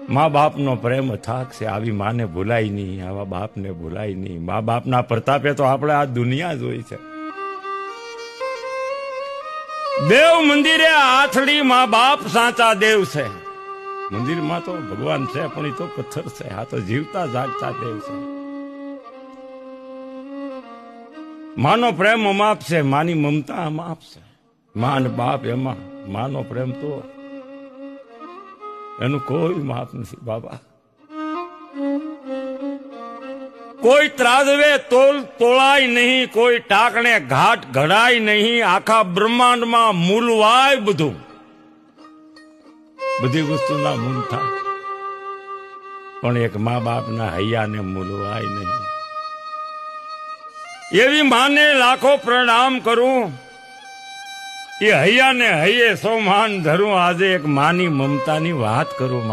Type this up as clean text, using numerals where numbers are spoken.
મા બાપનો પ્રેમ અથાક છે, આવી માને ભૂલાય નહીં, આવા બાપને ભૂલાય નહીં. મા બાપના પ્રતાપે તો આપણે આ દુનિયા જોઈ છે. દેવ મંદિરે આથડી મા બાપ સાચા દેવ છે. મંદિરમાં તો ભગવાન છે પણ એ તો પથ્થર છે, આ તો જીવતા જાગતા દેવ છે. માનો પ્રેમ અમાપ છે, માની મમતા અમાપ છે. મા અને બાપ એમાં માનો પ્રેમ તો એનું કોઈ માપ નથી બાબા. કોઈ ત્રાજવે તોળાય નહીં, કોઈ ટાકણે ઘાટ ઘડાય નહીં. આખા બ્રહ્માંડમાં મૂલવાય બધું, બધી વસ્તુના મૂલ થાય, પણ એક મા બાપના હૈયાને મૂલવાય નહીં. એવી માને લાખો પ્રણામ કરું, એ હૈયાને હૈયે સો માન ધરું. આજે એક માની મમતાની વાત કરું.